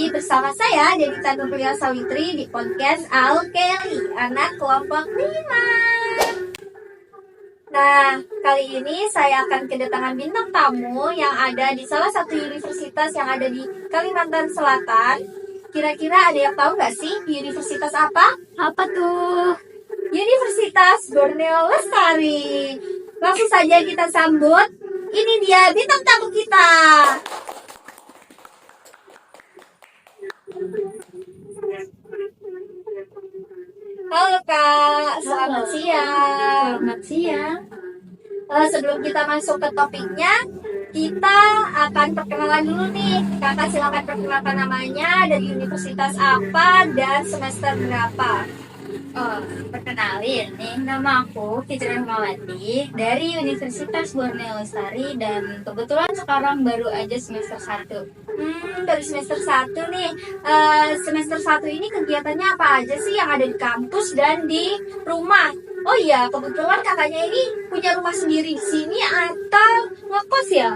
lagi bersama saya Devita Nurlia Sawitri di podcast Alkeli, anak kelompok 5. Nah, kali ini saya akan kedatangan bintang tamu yang ada di salah satu universitas yang ada di Kalimantan Selatan. Kira-kira ada yang tahu nggak sih universitas apa? Apa tuh? Universitas Borneo Lestari. Langsung saja kita sambut. Ini dia bintang tamu kita. Halo Kak, selamat siang. Selamat siang. Sebelum kita masuk ke topiknya, kita akan perkenalan dulu nih. Kakak silakan perkenalkan namanya, dari universitas apa dan semester berapa. Perkenalin nih, nama aku Fitri Rahmawati dari Universitas Borneo Lestari dan kebetulan sekarang baru aja semester 1. Dari semester 1 nih. Semester 1 ini kegiatannya apa aja sih yang ada di kampus dan di rumah? Oh iya, kebetulan kakaknya ini punya rumah sendiri di sini atau ngekos ya?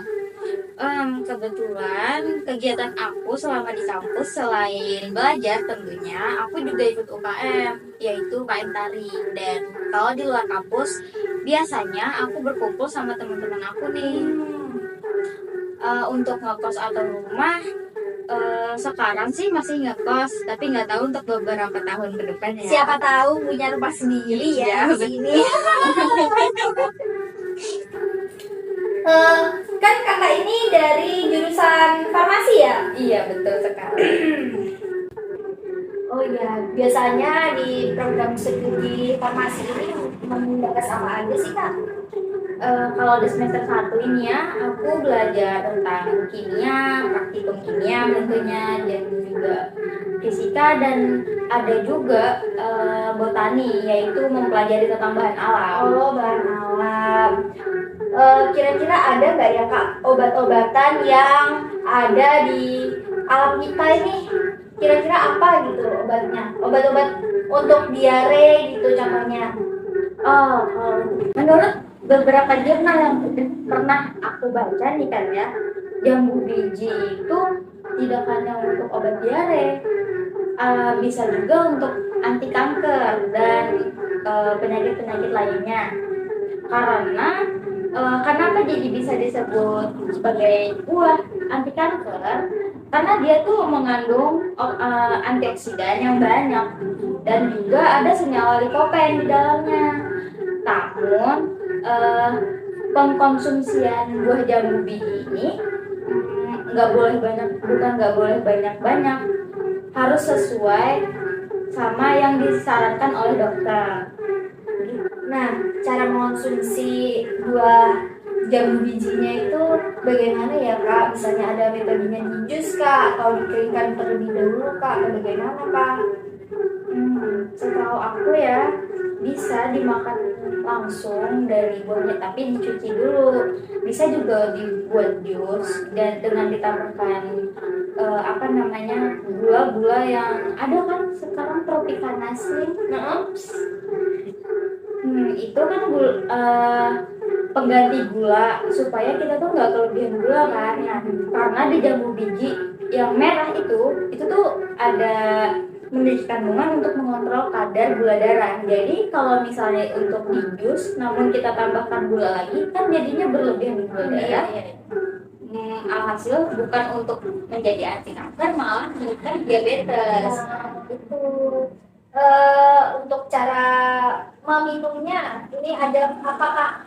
Kebetulan kegiatan aku selama di kampus selain belajar tentunya, aku juga ikut UKM, yaitu UKM tari. Dan kalau di luar kampus, biasanya aku berkumpul sama teman-teman aku nih. Untuk ngekos atau rumah, sekarang sih masih ngekos, tapi nggak tahu untuk beberapa tahun ke depan ya. Siapa tahu punya rumah sendiri ya Iya, di sini. Kan kakak ini dari jurusan farmasi ya? Iya, betul sekali. Oh iya, biasanya di program studi farmasi ini membahas apa aja sih kak? Kalau di semester 1 ini ya, aku belajar tentang kimia, praktikum kimia tentunya, dan juga fisika, dan ada juga botani, yaitu mempelajari tentang bahan alam. Oh, bahan alam. Kira-kira ada nggak ya kak obat-obatan yang ada di alam kita ini? Kira-kira apa gitu obatnya? Obat-obat untuk diare gitu contohnya. Menurut beberapa jurnal yang pernah aku baca nih kan ya, jambu biji itu tidak hanya untuk obat diare, bisa juga untuk anti kanker dan penyakit-penyakit lainnya. Karena kenapa jadi bisa disebut sebagai buah anti kanker? Karena dia tuh mengandung antioksidan yang banyak dan juga ada senyawa lycopene di dalamnya. Namun pengkonsumsian buah jambu biji ini nggak boleh banyak, harus sesuai sama yang disarankan oleh dokter. Nah, cara mengonsumsi buah jambu bijinya itu bagaimana ya kak? Misalnya ada metodenya di jus kak atau dikeringkan terlebih dahulu kak atau bagaimana kak? Setahu aku ya, bisa dimakan langsung dari buahnya, tapi dicuci dulu. Bisa juga dibuat jus dan dengan ditambahkan gula-gula yang ada kan sekarang Tropicana Slim. Itu kan pengganti gula supaya kita tuh nggak kelebihan gula kan ya. Karena di jambu biji yang merah itu tuh ada memiliki kandungan untuk mengontrol kadar gula darah. Jadi kalau misalnya untuk di jus namun kita tambahkan gula lagi, kan jadinya berlebihan gula darah. Alhasil bukan untuk menjadi anti kanker, malah menyebabkan diabetes. Itu untuk cara meminumnya ini apakah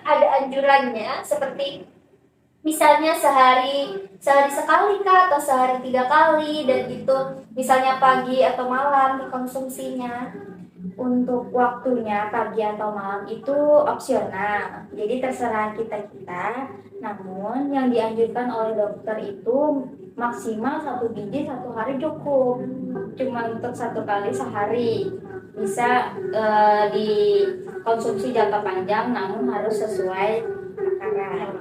ada anjurannya seperti misalnya sehari sekali kah atau sehari 3 kali dan itu misalnya pagi atau malam dikonsumsinya? Untuk waktunya pagi atau malam itu opsional, jadi terserah kita. Namun yang dianjurkan oleh dokter itu maksimal 1 biji 1 hari cukup. Cuma untuk 1 kali sehari. Bisa dikonsumsi jangka panjang, namun harus sesuai takaran.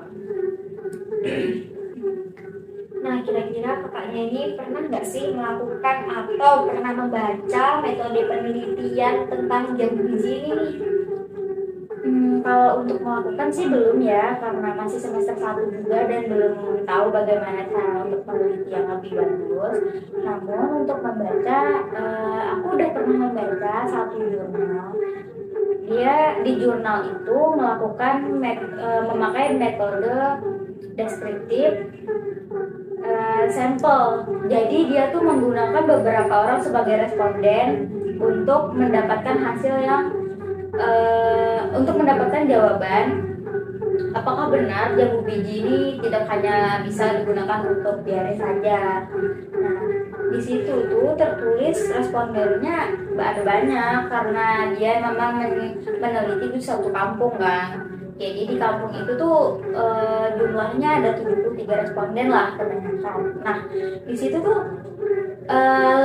Nah, kira-kira kakaknya ini pernah nggak sih melakukan atau pernah membaca metode penelitian tentang jambu biji ini? Kalau untuk melakukan sih belum ya, karena masih semester 1 juga dan belum tahu bagaimana cara untuk meneliti yang lebih bagus. Namun untuk membaca, aku udah pernah membaca satu jurnal. Dia di jurnal itu melakukan memakai metode deskriptif sampel. Jadi dia tuh menggunakan beberapa orang sebagai responden untuk mendapatkan hasil yang untuk mendapatkan jawaban apakah benar jambu biji ini tidak hanya bisa digunakan untuk diare saja. Nah, di situ tuh tertulis respondennya ada banyak karena dia memang meneliti di suatu kampung kan. Jadi di kampung itu tuh jumlahnya ada 73 responden lah kebanyakan. Nah, di situ tuh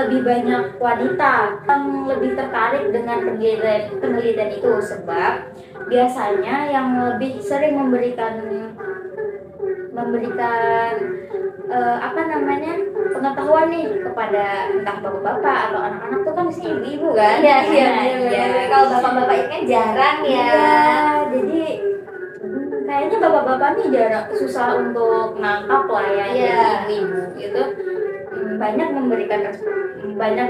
lebih banyak wanita yang lebih tertarik dengan penelitian itu sebab biasanya yang lebih sering memberikan pengetahuan nih kepada entah bapak-bapak atau anak-anak tuh kan mesti ibu-ibu kan. Iya. Kalau bapak-bapak ini kan jarang ya. Iya, jadi kayaknya bapak-bapak nih jarang, susah untuk nangkap lah ya. Iya. Jadi ibu gitu banyak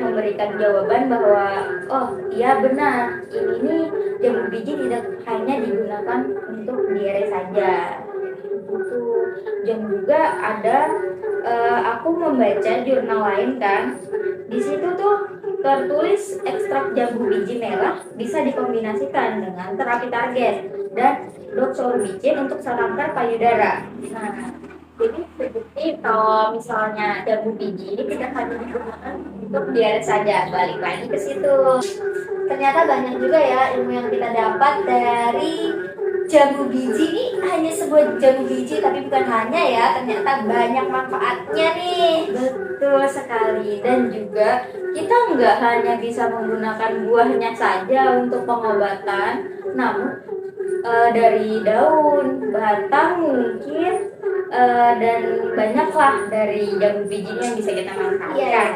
memberikan jawaban bahwa oh iya benar ini nih jambu biji tidak hanya digunakan untuk diare saja gitu. Dan juga ada aku membaca jurnal lain kan, di situ tuh tertulis ekstrak jambu biji merah bisa dikombinasikan dengan terapi target dan doxorubicin untuk sel kanker payudara. Nah, jadi terbukti kalau misalnya jambu biji ini tidak hanya digunakan untuk diare saja. Balik lagi ke situ. Ternyata banyak juga ya ilmu yang kita dapat dari jambu biji. Ini hanya sebuah jambu biji tapi bukan hanya ya, ternyata banyak manfaatnya nih. Betul sekali. Dan juga kita nggak hanya bisa menggunakan buahnya saja untuk pengobatan, namun dari daun, batang mungkin dan banyaklah dari jambu bijinya yang bisa kita manfaatkan. Iya.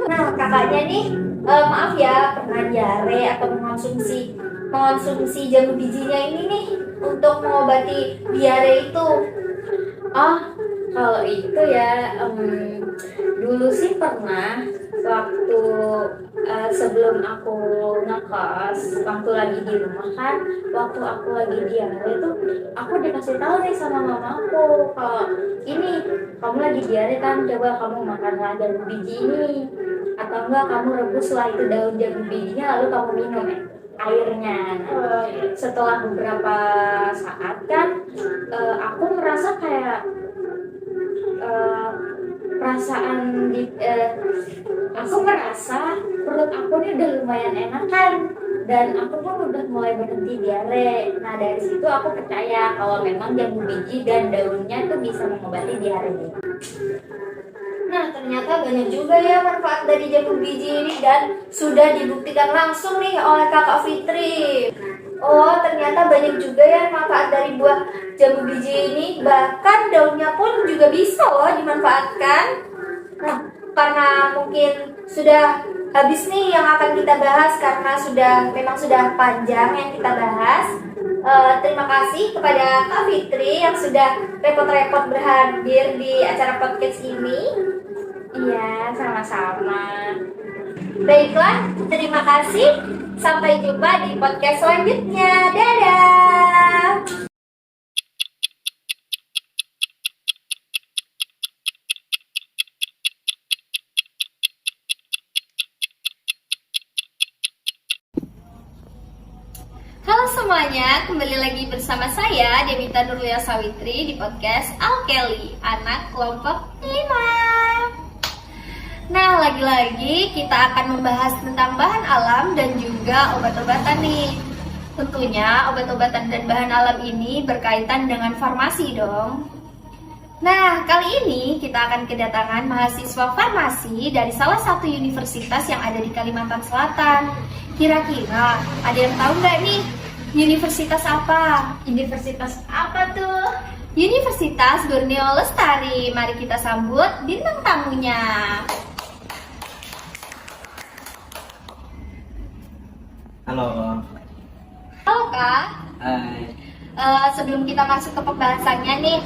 Nah, kakaknya nih maaf ya pernah diare atau mengonsumsi jambu bijinya ini nih untuk mengobati diare itu. Oh, kalau itu ya dulu sih pernah waktu sebelum aku ngekos, waktu lagi di rumah kan, waktu aku lagi diare itu aku dikasih tahu nih sama mamaku kalau ini kamu lagi diare kan, coba kamu makanlah jambu biji ini atau enggak kamu rebuslah itu daun jambu bijinya lalu kamu minum airnya. Setelah beberapa saat kan aku merasa kayak aku merasa perut aku ini udah lumayan enakan dan aku pun udah mulai berhenti diare. Nah dari situ aku percaya kalau memang jambu biji dan daunnya tuh bisa mengobati diare. Nah, ternyata banyak juga ya manfaat dari jambu biji ini dan sudah dibuktikan langsung nih oleh Kakak Fitri. Oh, ternyata banyak juga ya manfaat dari buah jambu biji ini. Bahkan daunnya pun juga bisa loh dimanfaatkan. Nah, karena mungkin sudah habis nih yang akan kita bahas karena memang sudah panjang yang kita bahas. Terima kasih kepada Kak Fitri yang sudah repot-repot berhadir di acara podcast ini. Iya, sama-sama. Baiklah, terima kasih. Sampai jumpa di podcast selanjutnya. Dadah. Halo semuanya, kembali lagi bersama saya Demita Nurlia Sawitri di podcast Alkeli, anak kelompok 5. Nah, lagi-lagi kita akan membahas tentang bahan alam dan juga obat-obatan nih. Tentunya obat-obatan dan bahan alam ini berkaitan dengan farmasi dong. Nah, kali ini kita akan kedatangan mahasiswa farmasi dari salah satu universitas yang ada di Kalimantan Selatan. Kira-kira ada yang tahu nggak nih universitas apa? Universitas apa tuh? Universitas Borneo Lestari. Mari kita sambut bintang tamunya. Halo. Halo Kak. Hai. sebelum kita masuk ke pembahasannya nih,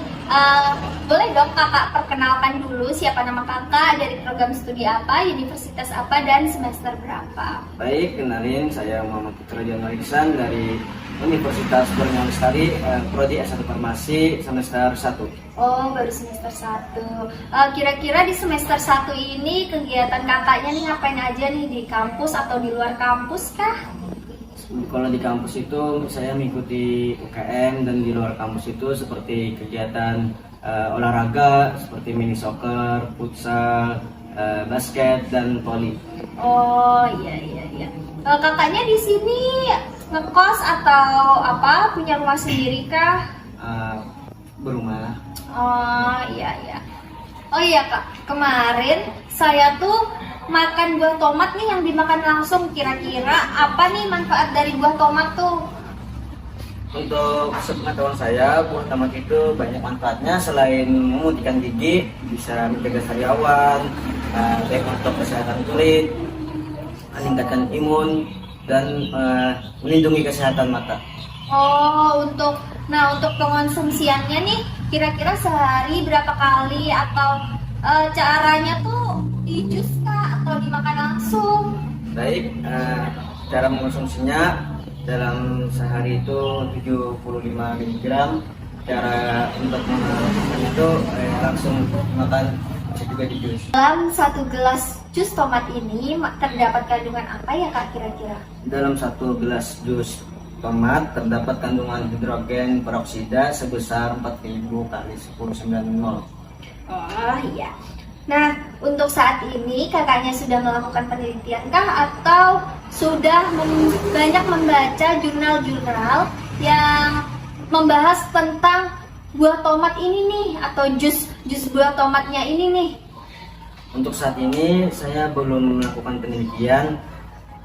boleh dong kakak perkenalkan dulu siapa nama kakak, dari program studi apa, universitas apa, dan semester berapa? Baik, kenalin, saya Muhammad Putra Dian Iksan dari Universitas Borneo Lestari, Prodi S1 Farmasi, semester 1. Oh, baru semester 1. Kira-kira di semester 1 ini kegiatan kakaknya nih ngapain aja nih, di kampus atau di luar kampus kah? Kalau di kampus itu saya mengikuti UKM, dan di luar kampus itu seperti kegiatan olahraga seperti mini soccer, futsal, basket, dan voli. Oh, iya. Kakaknya di sini ngekos atau apa? Punya rumah sendiri kah? Berumah. Oh, iya. Oh iya kak, kemarin saya tuh makan buah tomat nih yang dimakan langsung. Kira-kira apa nih manfaat dari buah tomat tuh? Untuk sepengetahuan saya, buah tomat itu banyak manfaatnya. Selain memutihkan gigi, bisa mencegah sariawan, baik untuk kesehatan kulit, meningkatkan imun, dan melindungi kesehatan mata. Oh, untuk pengonsumsiannya nih, kira-kira sehari berapa kali, atau caranya tuh di jus kah atau dimakan langsung? Baik, cara mengonsumsinya dalam sehari itu 75 mg. Cara untuk mengonsumsinya itu langsung makan, bisa juga di jus. Dalam satu gelas jus tomat ini terdapat kandungan apa ya kak kira-kira? Dalam satu gelas jus tomat terdapat kandungan hidrogen peroksida sebesar 4000 kali 10⁹ mol. Oh iya. Nah, untuk saat ini kakaknya sudah melakukan penelitian kah atau sudah banyak membaca jurnal-jurnal yang membahas tentang buah tomat ini nih, atau jus buah tomatnya ini nih? Untuk saat ini saya belum melakukan penelitian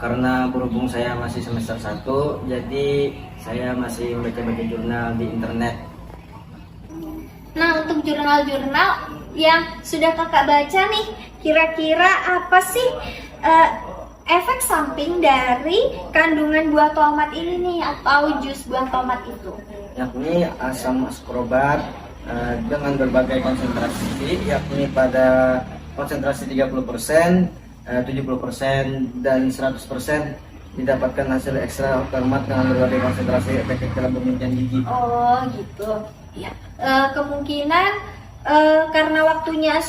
karena berhubung saya masih semester 1, jadi saya masih membaca-baca jurnal di internet. Nah, untuk jurnal-jurnal yang sudah kakak baca nih, kira-kira apa sih efek samping dari kandungan buah tomat ini nih, atau jus buah tomat itu? Yakni asam ascorbat dengan berbagai konsentrasi, yakni pada konsentrasi 30%, 70%, dan 100% didapatkan hasil ekstra hormat dengan berbagai konsentrasi efektif dalam pemutihan gigi. Oh gitu. Ya. Kemungkinan karena waktunya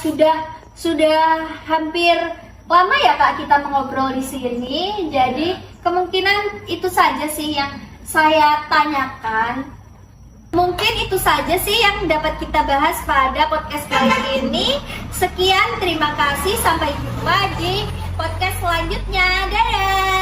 sudah hampir lama ya kak kita mengobrol di sini, jadi kemungkinan itu saja sih yang saya tanyakan. Mungkin itu saja sih yang dapat kita bahas pada podcast kali ini. Sekian, terima kasih, sampai jumpa di podcast selanjutnya. Dadah.